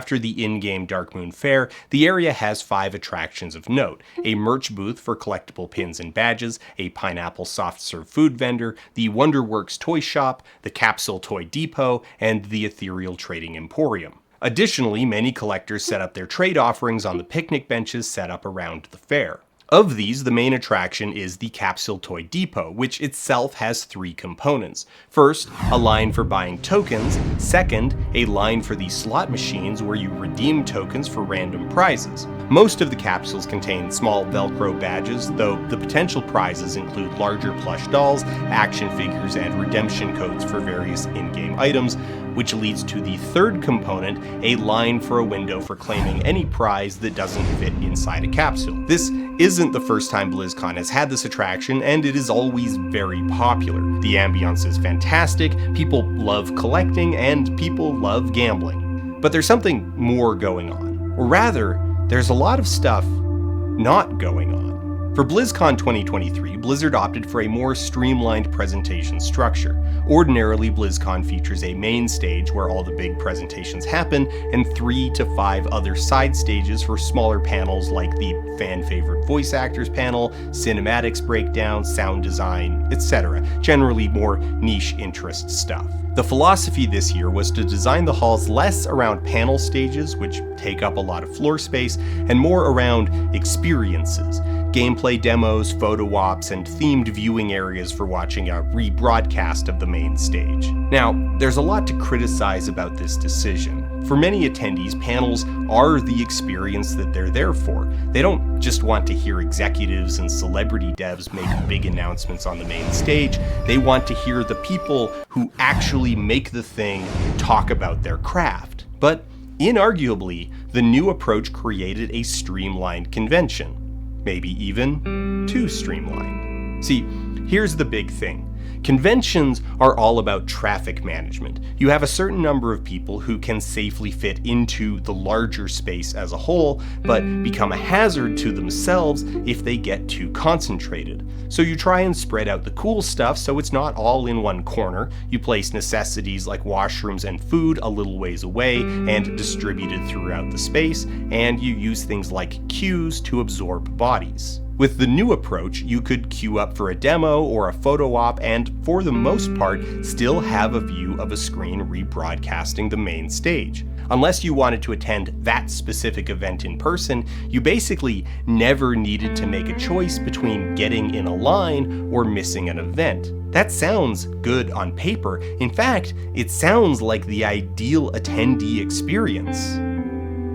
after the in-game Dark Moon Fair, the area has 5 attractions of note: a merch booth for collectible pins and badges, a pineapple soft-serve food vendor, the Wonderworks toy shop, the Capsule Toy Depot, and the Ethereal Trading Emporium. Additionally, many collectors set up their trade offerings on the picnic benches set up around the fair. Of these, the main attraction is the Capsule Toy Depot, which itself has 3 components. First, a line for buying tokens. Second, a line for the slot machines where you redeem tokens for random prizes. Most of the capsules contain small Velcro badges, though the potential prizes include larger plush dolls, action figures, and redemption codes for various in-game items, which leads to the third component, a line for a window for claiming any prize that doesn't fit inside a capsule. This isn't the first time BlizzCon has had this attraction, and it is always very popular. The ambiance is fantastic, people love collecting, and people love gambling. But there's something more going on. Or rather, there's a lot of stuff not going on. For BlizzCon 2023, Blizzard opted for a more streamlined presentation structure. Ordinarily, BlizzCon features a main stage where all the big presentations happen, and 3 to 5 other side stages for smaller panels like the fan-favorite voice actors panel, cinematics breakdown, sound design, etc. Generally more niche interest stuff. The philosophy this year was to design the halls less around panel stages, which take up a lot of floor space, and more around experiences. Gameplay demos, photo ops, and themed viewing areas for watching a rebroadcast of the main stage. Now, there's a lot to criticize about this decision. For many attendees, panels are the experience that they're there for. They don't just want to hear executives and celebrity devs make big announcements on the main stage. They want to hear the people who actually make the thing talk about their craft. But inarguably, the new approach created a streamlined convention. Maybe even too streamlined. See, here's the big thing. Conventions are all about traffic management. You have a certain number of people who can safely fit into the larger space as a whole, but become a hazard to themselves if they get too concentrated. So you try and spread out the cool stuff so it's not all in one corner. You place necessities like washrooms and food a little ways away and distributed throughout the space, and you use things like queues to absorb bodies. With the new approach, you could queue up for a demo or a photo op and, for the most part, still have a view of a screen rebroadcasting the main stage. Unless you wanted to attend that specific event in person, you basically never needed to make a choice between getting in a line or missing an event. That sounds good on paper. In fact, it sounds like the ideal attendee experience.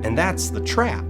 And that's the trap.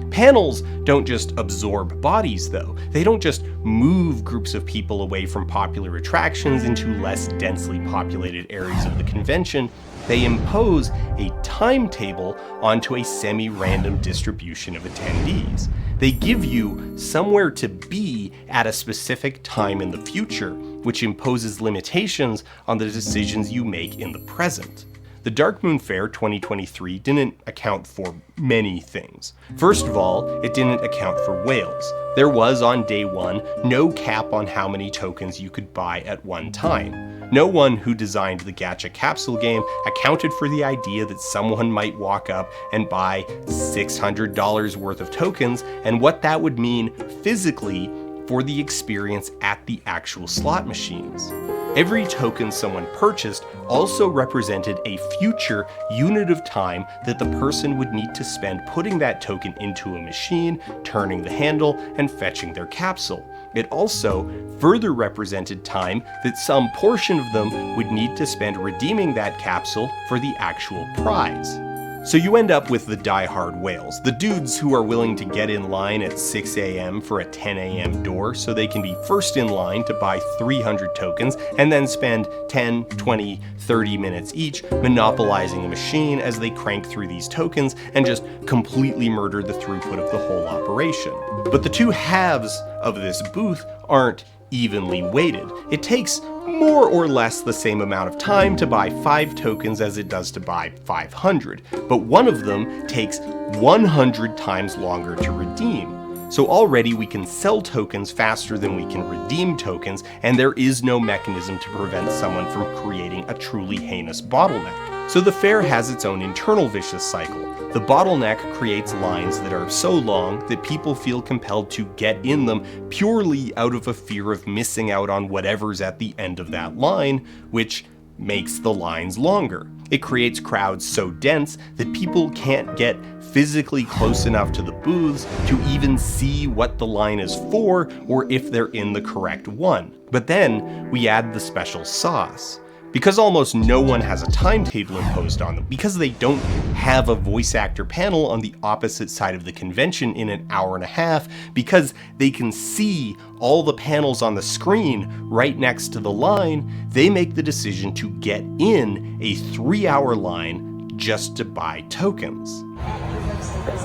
Panels don't just absorb bodies, though. They don't just move groups of people away from popular attractions into less densely populated areas of the convention. They impose a timetable onto a semi-random distribution of attendees. They give you somewhere to be at a specific time in the future, which imposes limitations on the decisions you make in the present. The Dark Moon Fair 2023 didn't account for many things. First of all, it didn't account for whales. There was, on day one, no cap on how many tokens you could buy at one time. No one who designed the Gacha capsule game accounted for the idea that someone might walk up and buy $600 worth of tokens and what that would mean physically for the experience at the actual slot machines. Every token someone purchased also represented a future unit of time that the person would need to spend putting that token into a machine, turning the handle, and fetching their capsule. It also further represented time that some portion of them would need to spend redeeming that capsule for the actual prize. So you end up with the die-hard whales, the dudes who are willing to get in line at 6 a.m. for a 10 a.m. door so they can be first in line to buy 300 tokens and then spend 10, 20, 30 minutes each monopolizing a machine as they crank through these tokens and just completely murder the throughput of the whole operation. But the two halves of this booth aren't evenly weighted. It takes more or less the same amount of time to buy 5 tokens as it does to buy 500, but one of them takes 100 times longer to redeem. So already we can sell tokens faster than we can redeem tokens, and there is no mechanism to prevent someone from creating a truly heinous bottleneck. So the fair has its own internal vicious cycle. The bottleneck creates lines that are so long that people feel compelled to get in them purely out of a fear of missing out on whatever's at the end of that line, which makes the lines longer. It creates crowds so dense that people can't get physically close enough to the booths to even see what the line is for or if they're in the correct one. But then we add the special sauce. Because almost no one has a timetable imposed on them, because they don't have a voice actor panel on the opposite side of the convention in an hour and a half, because they can see all the panels on the screen right next to the line, they make the decision to get in a 3-hour line just to buy tokens.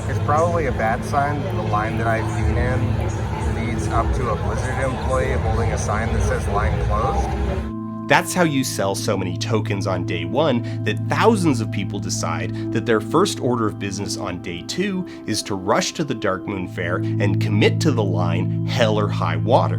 It's probably a bad sign that the line that I've been in leads up to a Blizzard employee holding a sign that says line closed. That's how you sell so many tokens on day 1 that thousands of people decide that their first order of business on day 2 is to rush to the Dark Moon Fair and commit to the line hell or high water.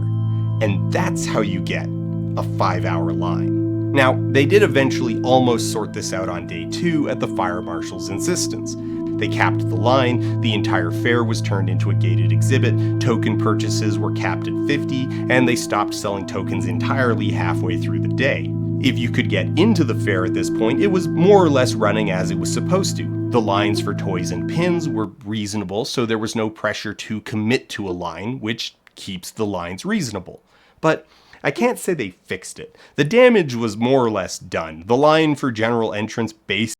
And that's how you get a 5-hour line. Now, they did eventually almost sort this out on day 2 at the fire marshal's insistence. They capped the line, the entire fair was turned into a gated exhibit, token purchases were capped at 50, and they stopped selling tokens entirely halfway through the day. If you could get into the fair at this point, it was more or less running as it was supposed to. The lines for toys and pins were reasonable, so there was no pressure to commit to a line, which keeps the lines reasonable. But I can't say they fixed it. The damage was more or less done. The line for general entrance based